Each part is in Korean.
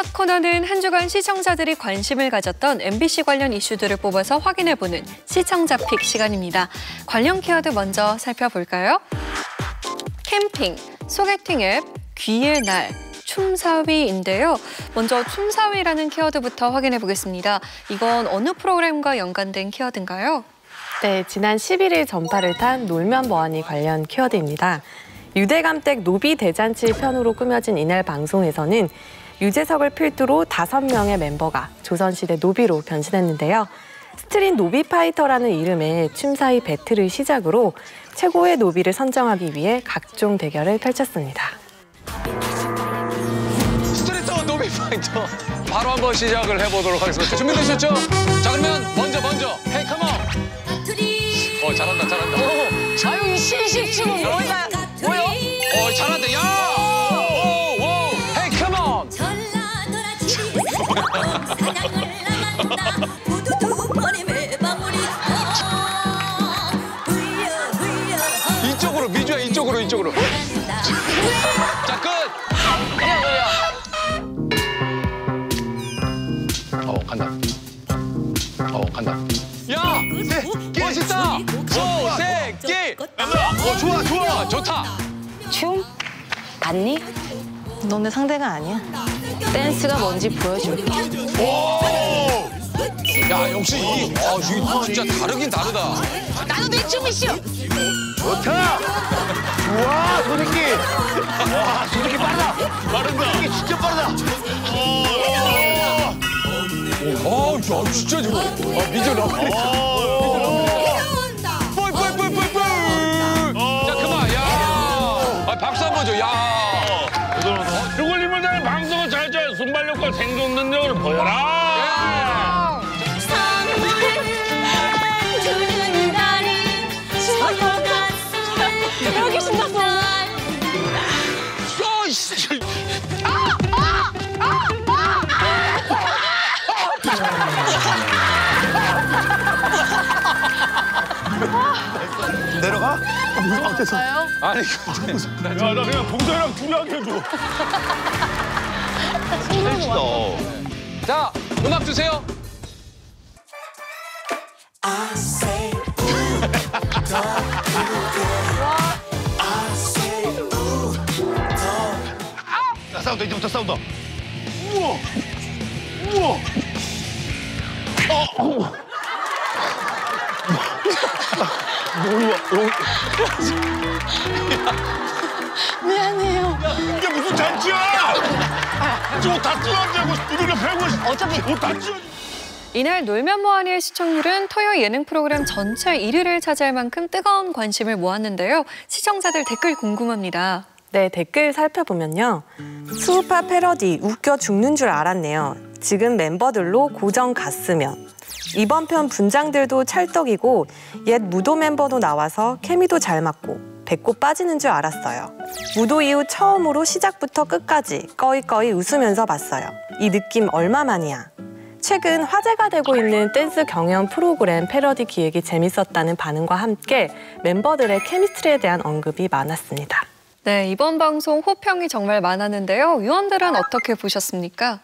첫 코너는 한 주간 시청자들이 관심을 가졌던 MBC 관련 이슈들을 뽑아서 확인해보는 시청자 픽 시간입니다. 관련 키워드 먼저 살펴볼까요? 캠핑, 소개팅 앱, 귀의 날, 춤사위인데요. 먼저 춤사위라는 키워드부터 확인해보겠습니다. 이건 어느 프로그램과 연관된 키워드인가요? 네, 지난 11일 전파를 탄 놀면 뭐하니 관련 키워드입니다. 유대감댁 노비 대잔치 편으로 꾸며진 이날 방송에서는 유재석을 필두로 5명의 멤버가 조선시대 노비로 변신했는데요. 스트릿 노비 파이터라는 이름의 춤사위 배틀을 시작으로 최고의 노비를 선정하기 위해 각종 대결을 펼쳤습니다. 스트릿 노비 파이터 바로 한번 시작을 해보도록 하겠습니다. 준비되셨죠? 자, 그러면 먼저 헤이 컴온. 잘한다. 아유, 이 신식춤은 뭐야? 잘한다. 야! 오! 헤이 컴온. 이쪽으로 미주야, 이쪽으로. 자, 끝. 간다. 야! 멋있다! 소새끼! 좋아! 좋다! 춤? 봤니? 너네 상대가 아니야. 댄스가 뭔지 보여줄게. 야, 역시 이게 진짜 다르긴 다르다. 나도 내 춤이 싫어. 좋다! 우와, 소새끼! 와, 소새끼 빠르다! 소새끼 진짜 빠르다! 야, 진짜 지금. 미저 러브리카. 뿔! 자, 그만, 야! 박수 한번 줘, 야! 죽을 힘을 다해 방송을 잘 짜야 순발력과 생존 능력을 보여라! 여기 신났어. 내려가? 무슨 상태에서? 아니, 야, 나 그냥 동서이랑 둘이 하게 해줘. 자, 음악 주세요. 싸운다, 이제부터 싸운다. 우와! 미안해요. 이게 무슨 잔치야! 저거 다 찢어지고 두들겨 패고 어차피 다 찢어. 이날 놀면 뭐하니의 시청률은 토요 예능 프로그램 전체 1위를 차지할 만큼 뜨거운 관심을 모았는데요. 시청자들 댓글 궁금합니다. 네, 댓글 살펴보면요. 수우파 패러디 웃겨 죽는 줄 알았네요. 지금 멤버들로 고정 갔으면. 이번 편 분장들도 찰떡이고 옛 무도 멤버도 나와서 케미도 잘 맞고 배꼽 빠지는 줄 알았어요. 무도 이후 처음으로 시작부터 끝까지 꺼이꺼이 웃으면서 봤어요. 이 느낌 얼마만이야. 최근 화제가 되고 있는 댄스 경연 프로그램 패러디 기획이 재밌었다는 반응과 함께 멤버들의 케미스트리에 대한 언급이 많았습니다. 네, 이번 방송 호평이 정말 많았는데요. 위원들은 어떻게 보셨습니까?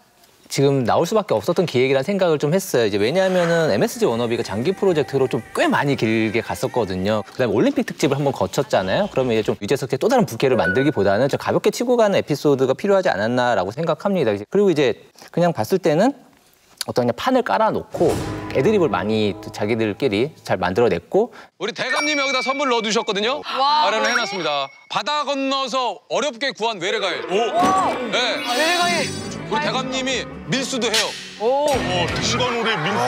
지금 나올 수밖에 없었던 기획이라는 생각을 좀 했어요. 이제 왜냐하면은 MSG 워너비가 장기 프로젝트로 좀 꽤 많이 길게 갔었거든요. 그다음에 올림픽 특집을 한번 거쳤잖아요. 그러면 이제 좀 유재석의 또 다른 부캐를 만들기보다는 좀 가볍게 치고 가는 에피소드가 필요하지 않았나라고 생각합니다. 그리고 이제 그냥 봤을 때는 어떤 그냥 판을 깔아놓고 애드립을 많이 자기들끼리 잘 만들어냈고. 우리 대감님이 여기다 선물 넣어두셨거든요. 마련을 해놨습니다. 바다 건너서 어렵게 구한 외래과일. 네. 외래과일. 우리 대감님이 밀수도 해요. 시간오래 민수.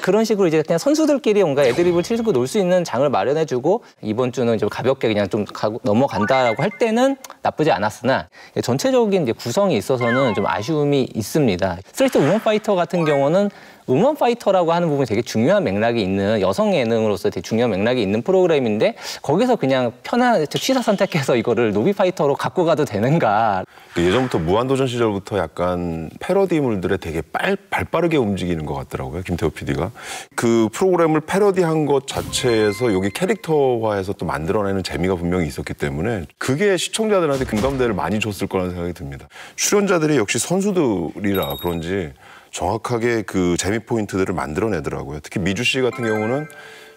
그런 식으로 이제 그냥 선수들끼리 뭔가 애드립을 치고 놀 수 있는 장을 마련해주고 이번 주는 좀 가볍게 그냥 좀 넘어간다라고 할 때는 나쁘지 않았으나 전체적인 이제 구성이 있어서는 좀 아쉬움이 있습니다. 스트레이트 우먼 파이터 같은 경우는 우먼 파이터라고 하는 부분이 되게 중요한 맥락이 있는 여성 예능으로서 되게 중요한 맥락이 있는 프로그램인데 거기서 그냥 편한 취사 선택해서 이거를 노비 파이터로 갖고 가도 되는가. 예전부터 무한도전 시절부터 약간 패러디물들의 되게 발빠르게 움직이는 것 같더라고요, 김태호 PD가. 그 프로그램을 패러디한 것 자체에서 여기 캐릭터화해서 또 만들어내는 재미가 분명히 있었기 때문에 그게 시청자들한테 공감대를 많이 줬을 거라는 생각이 듭니다. 출연자들이 역시 선수들이라 그런지 정확하게 그 재미 포인트들을 만들어내더라고요. 특히 미주 씨 같은 경우는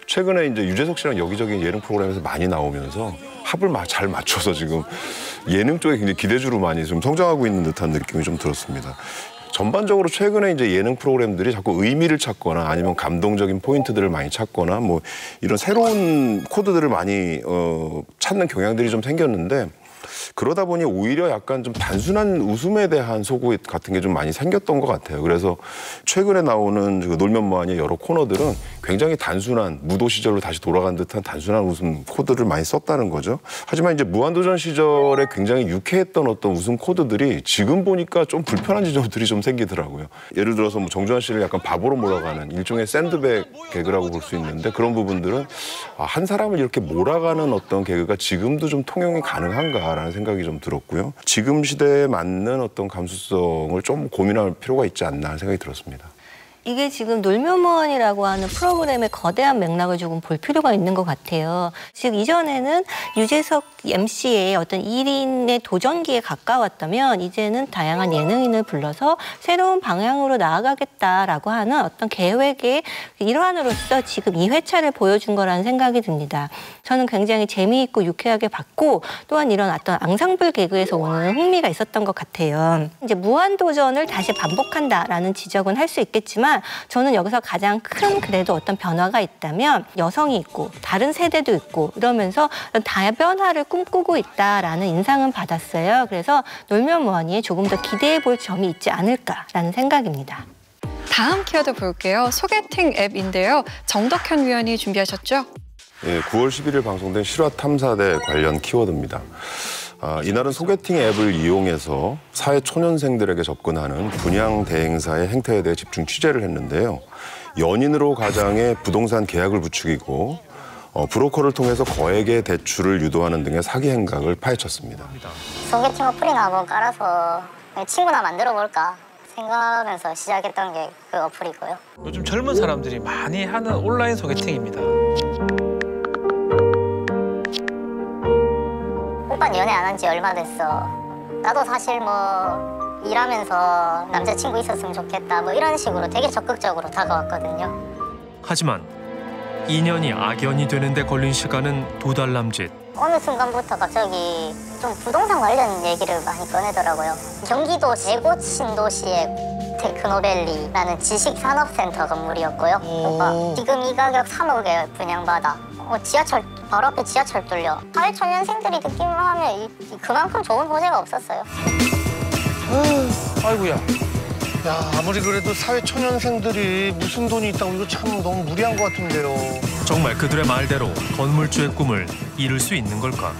최근에 이제 유재석 씨랑 여기저기 예능 프로그램에서 많이 나오면서 합을 잘 맞춰서 지금 예능 쪽에 굉장히 기대주로 많이 좀 성장하고 있는 듯한 느낌이 좀 들었습니다. 전반적으로 최근에 이제 예능 프로그램들이 자꾸 의미를 찾거나 아니면 감동적인 포인트들을 많이 찾거나 뭐 이런 새로운 코드들을 많이 찾는 경향들이 좀 생겼는데 그러다 보니 오히려 약간 좀 단순한 웃음에 대한 소구 같은 게 좀 많이 생겼던 것 같아요. 그래서 최근에 나오는 놀면 뭐하니 여러 코너들은 굉장히 단순한 무도 시절로 다시 돌아간 듯한 단순한 웃음 코드를 많이 썼다는 거죠. 하지만 이제 무한도전 시절에 굉장히 유쾌했던 어떤 웃음 코드들이 지금 보니까 좀 불편한 지점들이 좀 생기더라고요. 예를 들어서 뭐 정준하 씨를 약간 바보로 몰아가는 일종의 샌드백 개그라고 볼 수 있는데 그런 부분들은 한 사람을 이렇게 몰아가는 어떤 개그가 지금도 좀 통용이 가능한가라는 생각이 좀 들었고요. 지금 시대에 맞는 어떤 감수성을 좀 고민할 필요가 있지 않나 하는 생각이 들었습니다. 이게 지금 놀면 뭐하니라고 하는 프로그램의 거대한 맥락을 조금 볼 필요가 있는 것 같아요. 즉 이전에는 유재석 MC의 어떤 1인의 도전기에 가까웠다면 이제는 다양한 예능인을 불러서 새로운 방향으로 나아가겠다라고 하는 어떤 계획의 일환으로서 지금 2회차를 보여준 거라는 생각이 듭니다. 저는 굉장히 재미있고 유쾌하게 봤고 또한 이런 어떤 앙상블 개그에서 오는 흥미가 있었던 것 같아요. 이제 무한도전을 다시 반복한다라는 지적은 할 수 있겠지만 저는 여기서 가장 큰 그래도 어떤 변화가 있다면 여성이 있고 다른 세대도 있고 이러면서 다변화를 꿈꾸고 있다라는 인상은 받았어요. 그래서 놀면 뭐하니에 조금 더 기대해 볼 점이 있지 않을까라는 생각입니다. 다음 키워드 볼게요. 소개팅 앱인데요. 정덕현 위원이 준비하셨죠? 예, 9월 11일 방송된 실화탐사대 관련 키워드입니다. 이날은 소개팅 앱을 이용해서 사회 초년생들에게 접근하는 분양 대행사의 행태에 대해 집중 취재를 했는데요. 연인으로 가장의 부동산 계약을 부추기고 브로커를 통해서 거액의 대출을 유도하는 등의 사기 행각을 파헤쳤습니다. 소개팅 어플이나 한번 깔아서 친구나 만들어볼까 생각하면서 시작했던 게 그 어플이고요. 요즘 젊은 사람들이 많이 하는 온라인 소개팅입니다. 오빠는 연애 안 한 지 얼마 됐어. 나도 사실 뭐 일하면서 남자친구 있었으면 좋겠다 뭐 이런 식으로 되게 적극적으로 다가왔거든요. 하지만 인연이 악연이 되는데 걸린 시간은 2달 남짓. 어느 순간부터 갑자기 좀 부동산 관련 얘기를 많이 꺼내더라고요. 경기도 대구 신도시의 테크노밸리라는 지식산업센터 건물이었고요. 오빠 지금 이 가격 3억에 분양받아. 지하철 바로 앞에 지하철 뚫려. 사회초년생들이 듣기만 하면 그만큼 좋은 호재가 없었어요. 아이고야. 야, 아무리 그래도 사회초년생들이 무슨 돈이 있다고 이거 참 너무 무리한 것 같은데요. 정말 그들의 말대로 건물주의 꿈을 이룰 수 있는 걸까?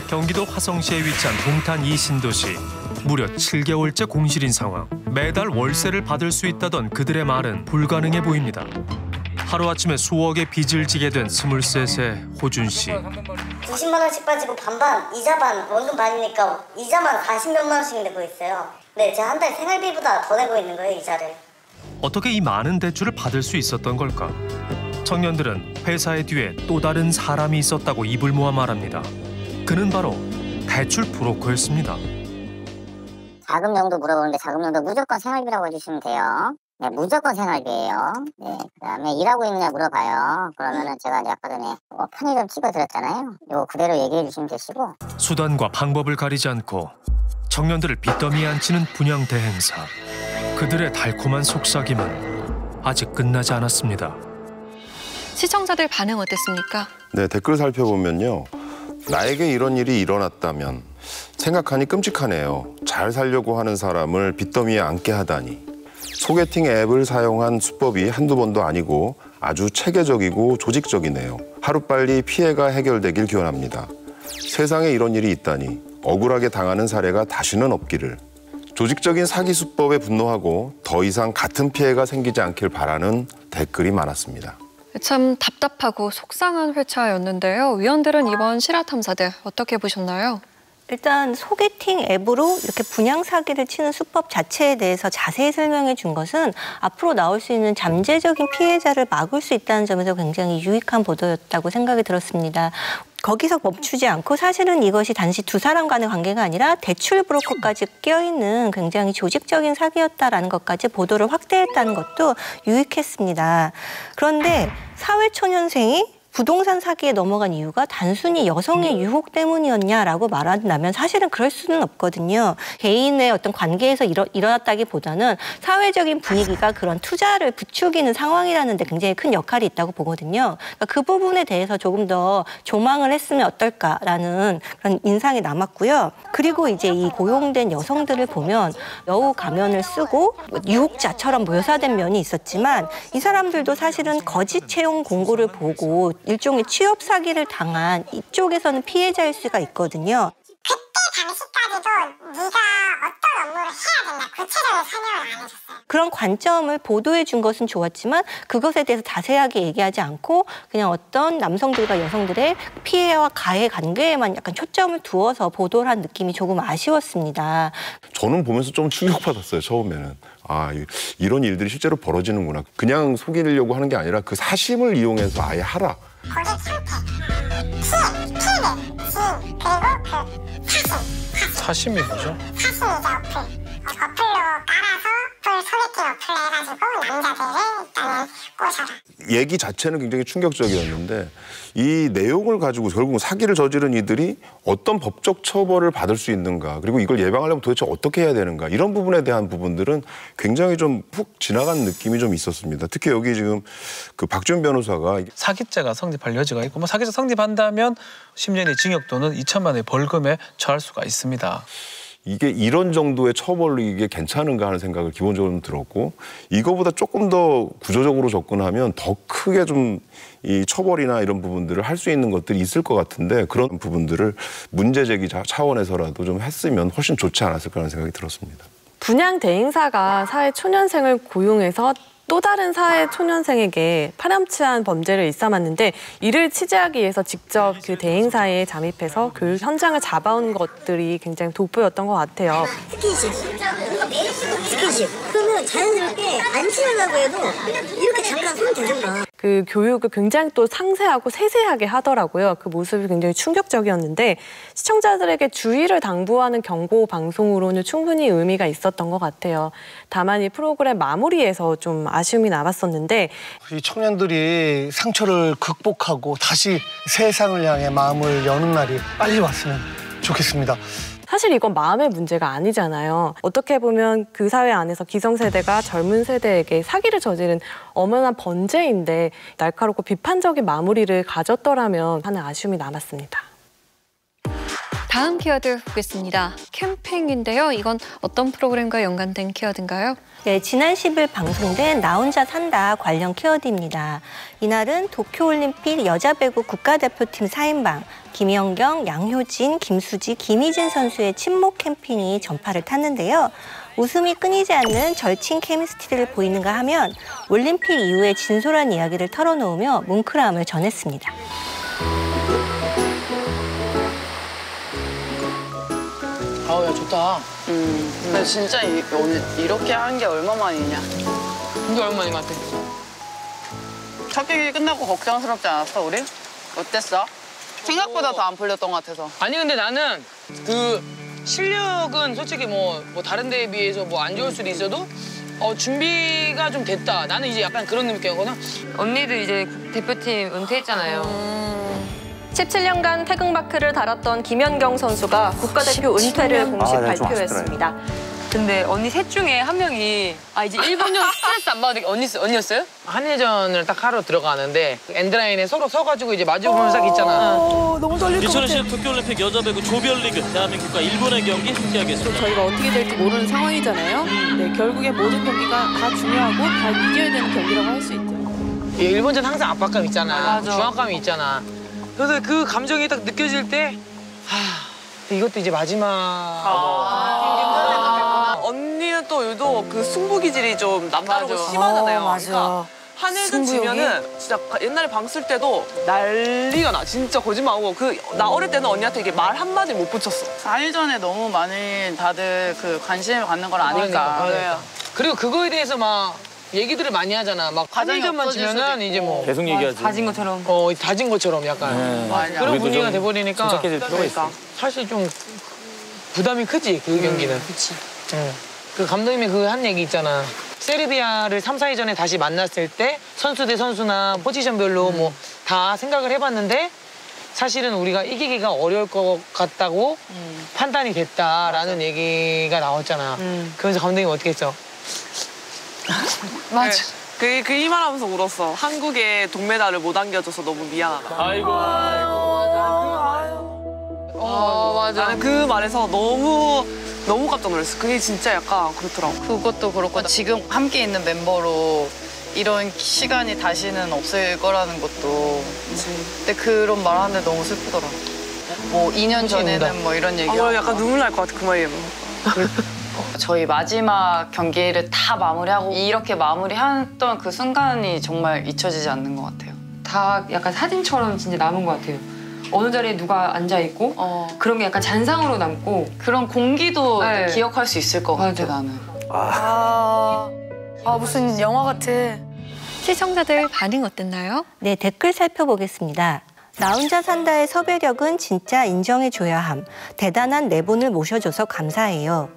경기도 화성시에 위치한 동탄 이 신도시. 무려 7개월째 공실인 상황. 매달 월세를 받을 수 있다던 그들의 말은 불가능해 보입니다. 하루아침에 수억의 빚을 지게 된 23세 호준 씨. 90만 원씩 빠지고 반반, 이자 반, 원금 반이니까 이자만 40몇만 원씩 내고 있어요. 네, 제가 한 달 생활비보다 더 내고 있는 거예요, 이자를. 어떻게 이 많은 대출을 받을 수 있었던 걸까? 청년들은 회사의 뒤에 또 다른 사람이 있었다고 입을 모아 말합니다. 그는 바로 대출 브로커였습니다. 자금용도 물어보는데 자금용도 무조건 생활비라고 해주시면 돼요. 네, 무조건 생활비예요. 네, 그다음에 일하고 있느냐 물어봐요. 그러면은 제가 이제 아까 전에 편의점 찍어드렸잖아요. 이거 그대로 얘기해 주시면 되시고. 수단과 방법을 가리지 않고 청년들을 빚더미에 앉히는 분양 대행사. 그들의 달콤한 속삭임은 아직 끝나지 않았습니다. 시청자들 반응 어땠습니까? 네, 댓글 살펴보면요. 나에게 이런 일이 일어났다면 생각하니 끔찍하네요. 잘 살려고 하는 사람을 빚더미에 앉게 하다니. 소개팅 앱을 사용한 수법이 한두 번도 아니고 아주 체계적이고 조직적이네요. 하루빨리 피해가 해결되길 기원합니다. 세상에 이런 일이 있다니 억울하게 당하는 사례가 다시는 없기를. 조직적인 사기 수법에 분노하고 더 이상 같은 피해가 생기지 않길 바라는 댓글이 많았습니다. 참 답답하고 속상한 회차였는데요. 위원들은 이번 실화탐사대 어떻게 보셨나요? 일단 소개팅 앱으로 이렇게 분양 사기를 치는 수법 자체에 대해서 자세히 설명해 준 것은 앞으로 나올 수 있는 잠재적인 피해자를 막을 수 있다는 점에서 굉장히 유익한 보도였다고 생각이 들었습니다. 거기서 멈추지 않고 사실은 이것이 단지 두 사람 간의 관계가 아니라 대출 브로커까지 껴있는 굉장히 조직적인 사기였다라는 것까지 보도를 확대했다는 것도 유익했습니다. 그런데 사회초년생이 부동산 사기에 넘어간 이유가 단순히 여성의 유혹 때문이었냐라고 말한다면 사실은 그럴 수는 없거든요. 개인의 어떤 관계에서 일어났다기보다는 사회적인 분위기가 그런 투자를 부추기는 상황이라는 데 굉장히 큰 역할이 있다고 보거든요. 그러니까 그 부분에 대해서 조금 더 조망을 했으면 어떨까라는 그런 인상이 남았고요. 그리고 이제 이 고용된 여성들을 보면 여우 가면을 쓰고 유혹자처럼 묘사된 면이 있었지만 이 사람들도 사실은 거짓 채용 공고를 보고 일종의 취업 사기를 당한 이쪽에서는 피해자일 수가 있거든요. 그때 당시까지도 네가 어떤 업무를 해야 된다 구체적인 설명을 안 해줬어요. 그런 관점을 보도해 준 것은 좋았지만 그것에 대해서 자세하게 얘기하지 않고 그냥 어떤 남성들과 여성들의 피해와 가해 관계에만 약간 초점을 두어서 보도를 한 느낌이 조금 아쉬웠습니다. 저는 보면서 좀 충격받았어요, 처음에는. 아, 이런 일들이 실제로 벌어지는구나. 그냥 속이려고 하는 게 아니라 그 사심을 이용해서 아예 하라. 고객 상태, 피해, 지인, 그리고 그 사심이 뭐죠? 사심이죠, 어플. 어플로 깔아서 소개팅 어플로 해가지고 남자들을 일단은 꼬셔라. 얘기 자체는 굉장히 충격적이었는데 이 내용을 가지고 결국 사기를 저지른 이들이 어떤 법적 처벌을 받을 수 있는가, 그리고 이걸 예방하려면 도대체 어떻게 해야 되는가, 이런 부분에 대한 부분들은 굉장히 좀 훅 지나간 느낌이 좀 있었습니다. 특히 여기 지금 그 박지훈 변호사가 사기죄가 성립할 여지가 있고 뭐 사기죄 성립한다면 10년의 징역 또는 2천만 원의 벌금에 처할 수가 있습니다. 이게 이런 정도의 처벌로 이게 괜찮은가 하는 생각을 기본적으로 들었고, 이거보다 조금 더 구조적으로 접근하면 더 크게 좀 이 처벌이나 이런 부분들을 할 수 있는 것들이 있을 것 같은데 그런 부분들을 문제 제기 차원에서라도 좀 했으면 훨씬 좋지 않았을까 하는 생각이 들었습니다. 분양 대행사가 사회 초년생을 고용해서 또 다른 사회 초년생에게 파렴치한 범죄를 일삼았는데 이를 취재하기 위해서 직접 그 대행사에 잠입해서 그 현장을 잡아온 것들이 굉장히 돋보였던 것 같아요. 스킨십. 그러면 자연스럽게 안 친하다고 해도 이렇게 잠깐 손 대든가. 그 교육을 굉장히 또 상세하고 세세하게 하더라고요. 그 모습이 굉장히 충격적이었는데 시청자들에게 주의를 당부하는 경고 방송으로는 충분히 의미가 있었던 것 같아요. 다만 이 프로그램 마무리에서 좀 아쉬움이 남았었는데 이 청년들이 상처를 극복하고 다시 세상을 향해 마음을 여는 날이 빨리 왔으면 좋겠습니다. 사실 이건 마음의 문제가 아니잖아요. 어떻게 보면 그 사회 안에서 기성세대가 젊은 세대에게 사기를 저지른 엄연한 번제인데 날카롭고 비판적인 마무리를 가졌더라면 하는 아쉬움이 남았습니다. 다음 키워드 보겠습니다. 캠핑인데요. 이건 어떤 프로그램과 연관된 키워드인가요? 네, 지난 10일 방송된 나 혼자 산다 관련 키워드입니다. 이날은 도쿄올림픽 여자배구 국가대표팀 4인방 김연경, 양효진, 김수지, 김희진 선수의 친목 캠핑이 전파를 탔는데요. 웃음이 끊이지 않는 절친 케미스트리를 보이는가 하면 올림픽 이후의 진솔한 이야기를 털어놓으며 뭉클함을 전했습니다. 아우, 야, 좋다. 근데 진짜 오늘 이렇게 한 게 얼마만이냐? 이게 얼마인 것 같아? 첫 경기 끝나고 걱정스럽지 않았어, 우리? 어땠어? 생각보다 더 안 풀렸던 것 같아서. 아니, 근데 나는 그 실력은 솔직히 뭐 다른 데에 비해서 뭐 안 좋을 수도 있어도 준비가 좀 됐다. 나는 이제 약간 그런 느낌이거든. 언니도 이제 대표팀 은퇴했잖아요. 17년간 태극마크를 달았던 김연경 선수가 국가대표 은퇴를 공식 발표했습니다. 근데 언니 셋 중에 한 명이 이제 일본전 스트레스 안 받는 게 언니였어요? 한예전을 딱 하러 들어가는데 엔드라인에 서로 서가지고 이제 마주보는 싹 있잖아. 너무 떨릴 것 같아. 2010 도쿄올림픽 여자배구 조별리그 대한민국과 일본의 경기 함께하겠습니다. 저희가 어떻게 될지 모르는 상황이잖아요. 네, 결국에 모든 경기가 다 중요하고 다 이겨야 되는 경기라고 할 수 있죠. 일본전 항상 압박감 있잖아. 맞아. 중압감이 있잖아. 그래서 그 감정이 딱 느껴질 때 이것도 이제 마지막. 언니는 또 유독 그 승부 기질이 좀 남다르고 심하잖아요. 맞아. 그러니까 한일전 지면은 진짜 옛날에 방 쓸 때도 난리가 나. 진짜 거짓말하고 나 어릴 때는 언니한테 이게 말 한마디 못 붙였어. 한일전에 너무 많이 다들 그 관심을 갖는 걸 아니까. 맞아요. 그리고 그거에 대해서 막 얘기들을 많이 하잖아. 막 한일전만 지면은 이제 뭐 계속 얘기하지. 다진 것처럼. 다진 것처럼 약간 그런 분위기가 돼버리니까 침착해질 필요가 있어. 사실 좀 부담이 크지 그 경기는. 그렇지. 그 감독님이 그 한 얘기 있잖아. 세르비아를 3, 4위전에 다시 만났을 때 선수 대 선수나 포지션별로 뭐 다 생각을 해봤는데 사실은 우리가 이기기가 어려울 것 같다고 판단이 됐다라는 얘기가 나왔잖아. 그러면서 감독님이 어떻게 했어? 맞아. 그 이 말하면서 울었어. 한국에 동메달을 못 안겨줘서 너무 미안하다. 아이고. 맞아. 나는 그 말에서 너무 깜짝 놀랐어. 그게 진짜 약간 그렇더라고. 그것도 그렇고 지금 함께 있는 멤버로 이런 시간이 다시는 없을 거라는 것도. 근데 그런 말 하는데 너무 슬프더라. 뭐 2년 전에는 뭐 이런 얘기. 약간 눈물 날 것 같아 그 말이면. 저희 마지막 경기를 다 마무리하고 이렇게 마무리했던 그 순간이 정말 잊혀지지 않는 것 같아요. 다 약간 사진처럼 진짜 남은 것 같아요. 어느 자리에 누가 앉아있고 그런 게 약간 잔상으로 남고 그런 공기도 기억할 수 있을 것 같아 나는. 무슨 영화 같아. 시청자들 반응 어땠나요? 네, 댓글 살펴보겠습니다. 나 혼자 산다의 섭외력은 진짜 인정해줘야 함. 대단한 네 분을 모셔줘서 감사해요.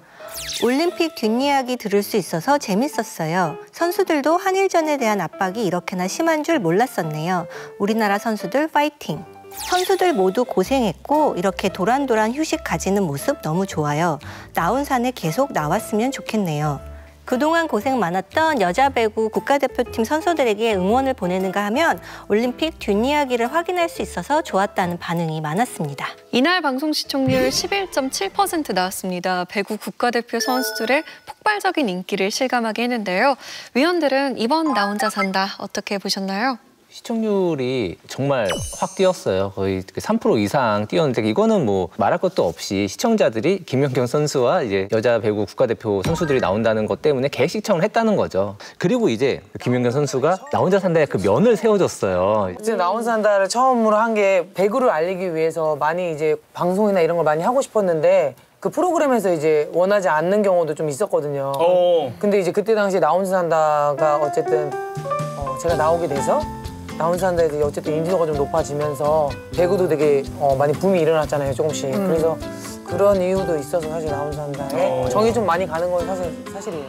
올림픽 뒷이야기 들을 수 있어서 재밌었어요. 선수들도 한일전에 대한 압박이 이렇게나 심한 줄 몰랐었네요. 우리나라 선수들 파이팅! 선수들 모두 고생했고 이렇게 도란도란 휴식 가지는 모습 너무 좋아요. 나훈산에 계속 나왔으면 좋겠네요. 그동안 고생 많았던 여자 배구 국가대표팀 선수들에게 응원을 보내는가 하면 올림픽 뒷이야기를 확인할 수 있어서 좋았다는 반응이 많았습니다. 이날 방송 시청률 11.7% 나왔습니다. 배구 국가대표 선수들의 폭발적인 인기를 실감하게 했는데요. 위원들은 이번 나 혼자 산다 어떻게 보셨나요? 시청률이 정말 확 뛰었어요. 거의 3% 이상 뛰었는데 이거는 뭐 말할 것도 없이 시청자들이 김연경 선수와 이제 여자 배구 국가대표 선수들이 나온다는 것 때문에 계획 시청을 했다는 거죠. 그리고 이제 김연경 선수가 나 혼자 산다에 그 면을 세워줬어요. 이제 나 혼자 산다를 처음으로 한 게 배구를 알리기 위해서 많이 이제 방송이나 이런 걸 많이 하고 싶었는데 그 프로그램에서 이제 원하지 않는 경우도 좀 있었거든요. 근데 이제 그때 당시에 나 혼자 산다가 어쨌든 제가 나오게 돼서 나 혼자 산다에 어쨌든 인지도가 좀 높아지면서 배구도 되게 많이 붐이 일어났잖아요, 조금씩. 그래서 그런 이유도 있어서 사실 나 혼자 산다에 정이 좀 많이 가는 건 사실이에요.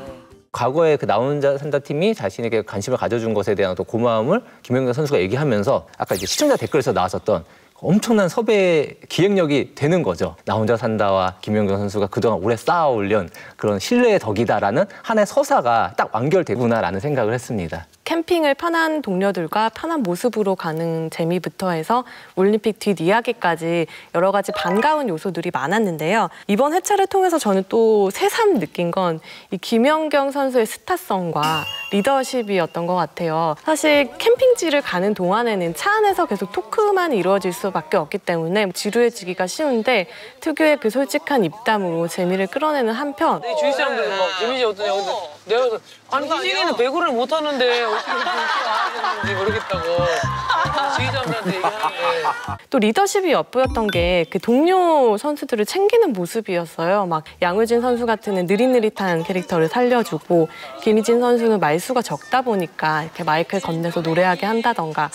과거에 그 나 혼자 산다 팀이 자신에게 관심을 가져준 것에 대한 또 고마움을 김연경 선수가 얘기하면서 아까 이제 시청자 댓글에서 나왔었던 엄청난 섭외 기획력이 되는 거죠. 나 혼자 산다와 김연경 선수가 그동안 오래 쌓아올린 그런 신뢰의 덕이다라는 하나의 서사가 딱 완결되구나라는 생각을 했습니다. 캠핑을 편한 동료들과 편한 모습으로 가는 재미부터 해서 올림픽 뒷이야기까지 여러 가지 반가운 요소들이 많았는데요. 이번 회차를 통해서 저는 또 새삼 느낀 건 이 김연경 선수의 스타성과 리더십이었던 것 같아요. 사실 캠핑지를 가는 동안에는 차 안에서 계속 토크만 이루어질 수밖에 없기 때문에 지루해지기가 쉬운데 특유의 그 솔직한 입담으로 재미를 끌어내는 한편 주위 사람들은 막 재미지 어떠냐. 근데 내가 그래서 아니 희진이는 배구를 못 하는데 어떻게 그렇게 알아야 되는지 모르겠다고 주위 사람들한테 얘기하는데. 또 리더십이 엿보였던 게 그 동료 선수들을 챙기는 모습이었어요. 막 양효진 선수 같은 느릿느릿한 캐릭터를 살려주고 김희진 선수는 말수가 적다 보니까 이렇게 마이크를 건네서 노래하게 한다던가.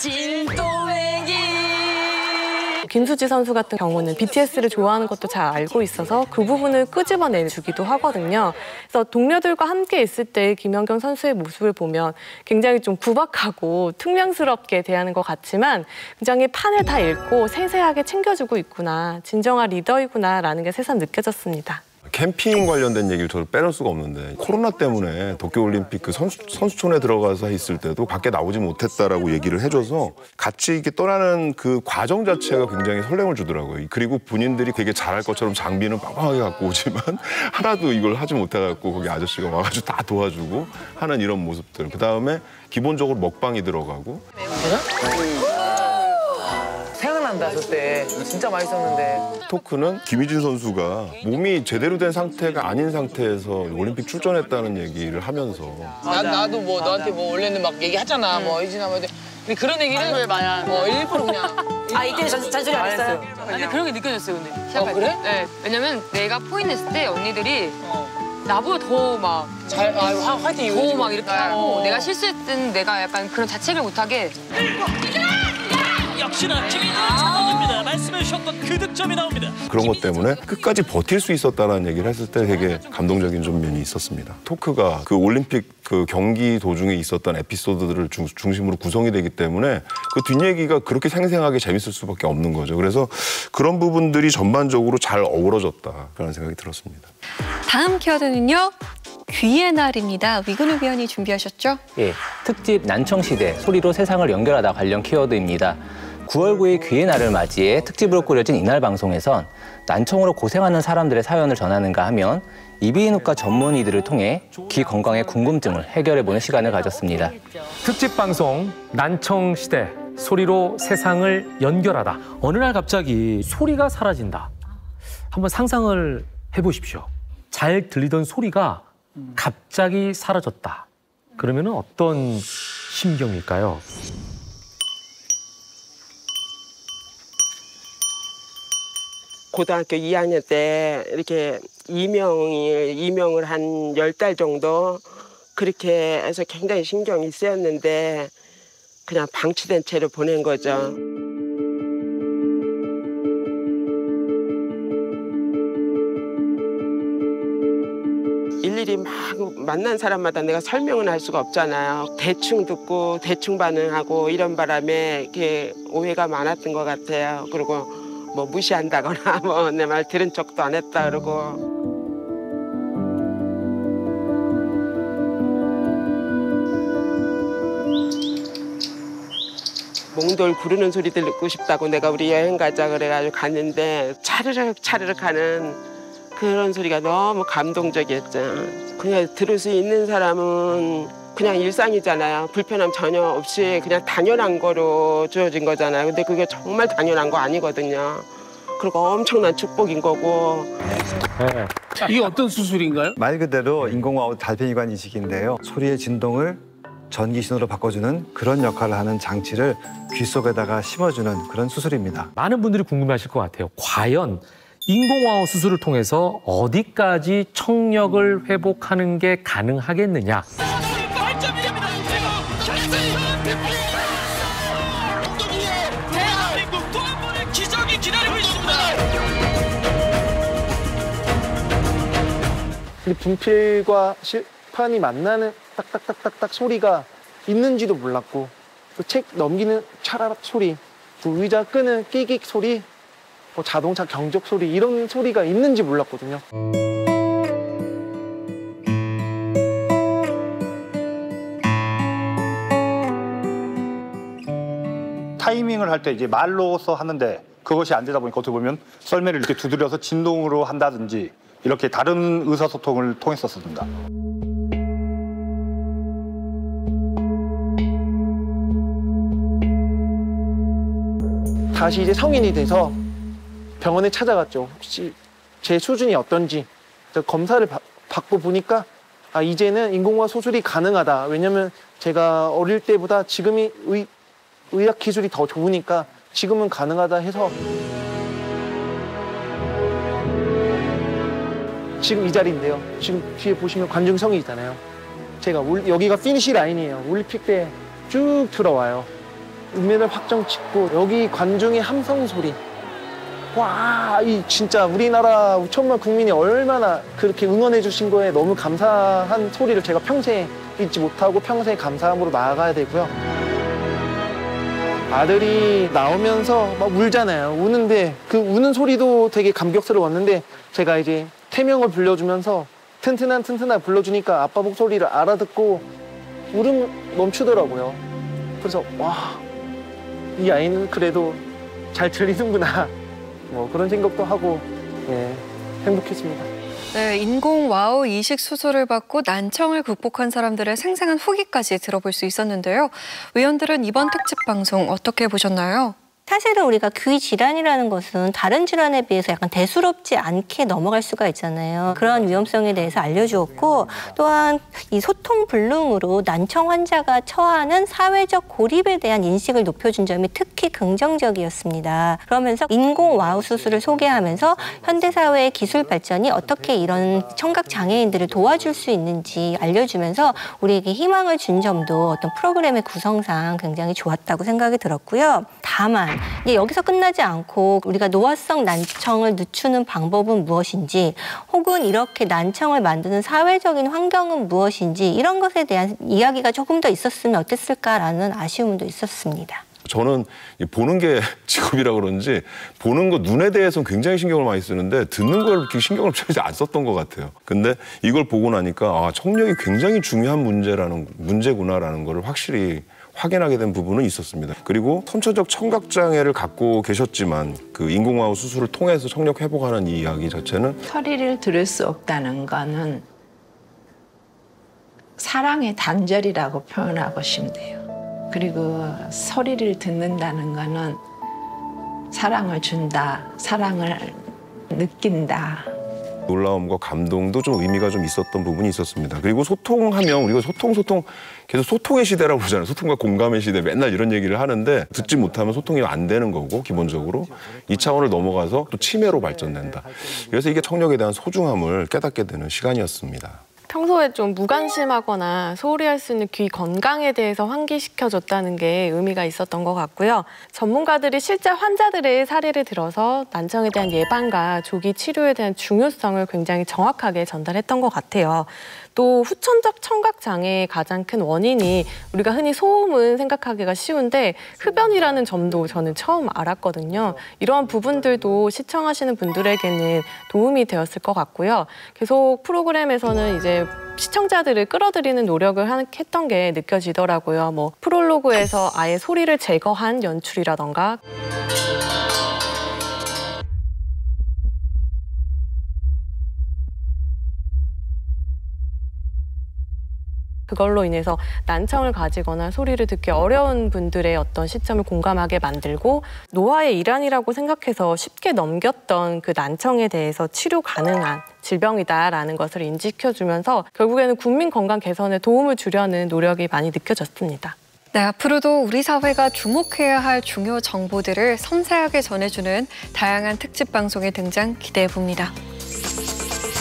김수지 선수 같은 경우는 BTS를 좋아하는 것도 잘 알고 있어서 그 부분을 끄집어내주기도 하거든요. 그래서 동료들과 함께 있을 때 김연경 선수의 모습을 보면 굉장히 좀 구박하고 퉁명스럽게 대하는 것 같지만 굉장히 판을 다 읽고 세세하게 챙겨주고 있구나, 진정한 리더이구나라는 게 새삼 느껴졌습니다. 캠핑 관련된 얘기를 저를 빼놓을 수가 없는데 코로나 때문에 도쿄올림픽 그 선수촌에 들어가서 있을 때도 밖에 나오지 못했다라고 얘기를 해줘서 같이 이렇게 떠나는 그 과정 자체가 굉장히 설렘을 주더라고요. 그리고 본인들이 되게 잘할 것처럼 장비는 빵빵하게 갖고 오지만 하나도 이걸 하지 못해갖고 거기 아저씨가 와가지고 다 도와주고 하는 이런 모습들. 그다음에 기본적으로 먹방이 들어가고. 생각난다. 생각난다, 저때. 진짜 맛있었는데. 토크는 김희진 선수가 몸이 제대로 된 상태가 아닌 상태에서 올림픽 출전했다는 얘기를 하면서 나도 뭐 너한테 뭐 원래는 막 얘기하잖아. 뭐 희진아 뭐 근데 그런 얘기를 일부러 그냥. 이때 잔소리 안 했어요? 근데 그런 게 느껴졌어요, 근데. 시작할 때? 그래? 네. 왜냐면 내가 포인했을 때 언니들이 나보다 더 막 화이팅 더 막 이렇게 하고 내가 실수했든 내가 약간 그런 자책을 못하게 역시나 김희진 잡아줍니다. 말씀해 주셨던 그 득점이 나옵니다. 그런 것 때문에 끝까지 버틸 수 있었다는 얘기를 했을 때 되게 감동적인 좀 면이 있었습니다. 토크가 그 올림픽 그 경기 도중에 있었던 에피소드들을 중심으로 구성이 되기 때문에 그 뒷얘기가 그렇게 생생하게 재밌을 수밖에 없는 거죠. 그래서 그런 부분들이 전반적으로 잘 어우러졌다라는 생각이 들었습니다. 다음 키워드는요. 귀의 날입니다. 위근우 위원이 준비하셨죠? 예, 특집 난청시대 소리로 세상을 연결하다 관련 키워드입니다. 9월 9일 귀의 날을 맞이해 특집으로 꾸려진 이날 방송에선 난청으로 고생하는 사람들의 사연을 전하는가 하면 이비인후과 전문의들을 통해 귀 건강의 궁금증을 해결해보는 시간을 가졌습니다. 특집 방송 난청 시대 소리로 세상을 연결하다. 어느 날 갑자기 소리가 사라진다. 한번 상상을 해보십시오. 잘 들리던 소리가 갑자기 사라졌다. 그러면 어떤 심경일까요? 고등학교 2학년 때 이렇게 이명을 한 10달 정도 그렇게 해서 굉장히 신경이 쓰였는데 그냥 방치된 채로 보낸 거죠. 일일이 막 만난 사람마다 내가 설명은 할 수가 없잖아요. 대충 듣고 대충 반응하고 이런 바람에 이렇게 오해가 많았던 것 같아요. 그리고 뭐 무시한다거나 뭐 내 말 들은 척도 안 했다 그러고. 몽돌 구르는 소리 듣고 싶다고 내가 우리 여행 가자 그래가지고 갔는데 차르륵 차르륵 하는 그런 소리가 너무 감동적이었죠. 그냥 들을 수 있는 사람은 그냥 일상이잖아요. 불편함 전혀 없이 그냥 당연한 거로 주어진 거잖아요. 근데 그게 정말 당연한 거 아니거든요. 그리고 엄청난 축복인 거고. 이게 어떤 수술인가요? 말 그대로 인공와우 달팽이관 이식인데요. 소리의 진동을 전기신호로 바꿔주는 그런 역할을 하는 장치를 귀 속에다가 심어주는 그런 수술입니다. 많은 분들이 궁금해하실 것 같아요. 과연 인공와우 수술을 통해서 어디까지 청력을 회복하는 게 가능하겠느냐? 대한민국 또 한 번의 기적이 기다리고 있습니다. 근데 분필과 실판이 만나는 딱딱딱딱딱 소리가 있는지도 몰랐고 또 책 넘기는 차라락 소리, 또 의자 끄는 끼익 소리, 뭐 자동차 경적 소리 이런 소리가 있는지 몰랐거든요. 타이밍을 할 때 이제 말로서 하는데 그것이 안 되다 보니까 어떻게 보면 썰매를 이렇게 두드려서 진동으로 한다든지 이렇게 다른 의사소통을 통했었습니다. 다시 이제 성인이 돼서 병원에 찾아갔죠. 혹시 제 수준이 어떤지 검사를 받고 보니까 아 이제는 인공화학 수술이 가능하다. 왜냐면 제가 어릴 때보다 지금이 의학 기술이 더 좋으니까 지금은 가능하다 해서 지금 이 자리인데요. 지금 뒤에 보시면 관중성이 있잖아요. 제가 여기가 피니시 라인이에요. 올림픽 때 쭉 들어와요. 은메달 확정 찍고 여기 관중의 함성 소리. 와, 이 진짜 우리나라 5천만 국민이 얼마나 그렇게 응원해 주신 거에 너무 감사한 소리를 제가 평생 잊지 못하고 평생 감사함으로 나아가야 되고요. 아들이 나오면서 막 울잖아요. 우는데 그 우는 소리도 되게 감격스러웠는데 제가 이제 태명을 불러주면서 튼튼한 불러주니까 아빠 목소리를 알아듣고 울음 멈추더라고요. 그래서 와, 이 아이는 그래도 잘 들리는구나. 뭐 그런 생각도 하고 예, 행복했습니다. 네, 인공 와우 이식 수술을 받고 난청을 극복한 사람들의 생생한 후기까지 들어볼 수 있었는데요. 위원들은 이번 특집 방송 어떻게 보셨나요? 사실은 우리가 귀 질환이라는 것은 다른 질환에 비해서 약간 대수롭지 않게 넘어갈 수가 있잖아요. 그런 위험성에 대해서 알려주었고 또한 이 소통불능으로 난청 환자가 처하는 사회적 고립에 대한 인식을 높여준 점이 특히 긍정적이었습니다. 그러면서 인공와우 수술을 소개하면서 현대사회의 기술 발전이 어떻게 이런 청각장애인들을 도와줄 수 있는지 알려주면서 우리에게 희망을 준 점도 어떤 프로그램의 구성상 굉장히 좋았다고 생각이 들었고요. 다만 여기서 끝나지 않고 우리가 노화성 난청을 늦추는 방법은 무엇인지 혹은 이렇게 난청을 만드는 사회적인 환경은 무엇인지 이런 것에 대한 이야기가 조금 더 있었으면 어땠을까라는 아쉬움도 있었습니다. 저는 보는 게 직업이라 그런지 보는 거 눈에 대해서는 굉장히 신경을 많이 쓰는데 듣는 걸 그렇게 신경을 전혀 안 썼던 것 같아요. 근데 이걸 보고 나니까 청력이 굉장히 중요한 문제구나라는 걸 확실히 확인하게 된 부분은 있었습니다. 그리고 선천적 청각장애를 갖고 계셨지만 그 인공와우 수술을 통해서 청력 회복하는 이 이야기 자체는 소리를 들을 수 없다는 거는 사랑의 단절이라고 표현하고 싶네요. 그리고 소리를 듣는다는 거는 사랑을 준다, 사랑을 느낀다. 놀라움과 감동도 좀 의미가 좀 있었던 부분이 있었습니다. 그리고 소통하면 우리가 계속 소통의 시대라고 그러잖아요. 소통과 공감의 시대 맨날 이런 얘기를 하는데 듣지 못하면 소통이 안 되는 거고 기본적으로 이 차원을 넘어가서 또 치매로 발전된다. 그래서 이게 청력에 대한 소중함을 깨닫게 되는 시간이었습니다. 평소에 좀 무관심하거나 소홀히 할 수 있는 귀 건강에 대해서 환기시켜줬다는 게 의미가 있었던 것 같고요. 전문가들이 실제 환자들의 사례를 들어서 난청에 대한 예방과 조기 치료에 대한 중요성을 굉장히 정확하게 전달했던 것 같아요. 또 후천적 청각장애의 가장 큰 원인이 우리가 흔히 소음은 생각하기가 쉬운데 흡연이라는 점도 저는 처음 알았거든요. 이러한 부분들도 시청하시는 분들에게는 도움이 되었을 것 같고요. 계속 프로그램에서는 이제 시청자들을 끌어들이는 노력을 했던 게 느껴지더라고요. 뭐 프롤로그에서 아예 소리를 제거한 연출이라던가 그걸로 인해서 난청을 가지거나 소리를 듣기 어려운 분들의 어떤 시점을 공감하게 만들고 노화의 일환이라고 생각해서 쉽게 넘겼던 그 난청에 대해서 치료 가능한 질병이다라는 것을 인지시켜주면서 결국에는 국민 건강 개선에 도움을 주려는 노력이 많이 느껴졌습니다. 네, 앞으로도 우리 사회가 주목해야 할 중요 정보들을 섬세하게 전해주는 다양한 특집 방송의 등장 기대해 봅니다.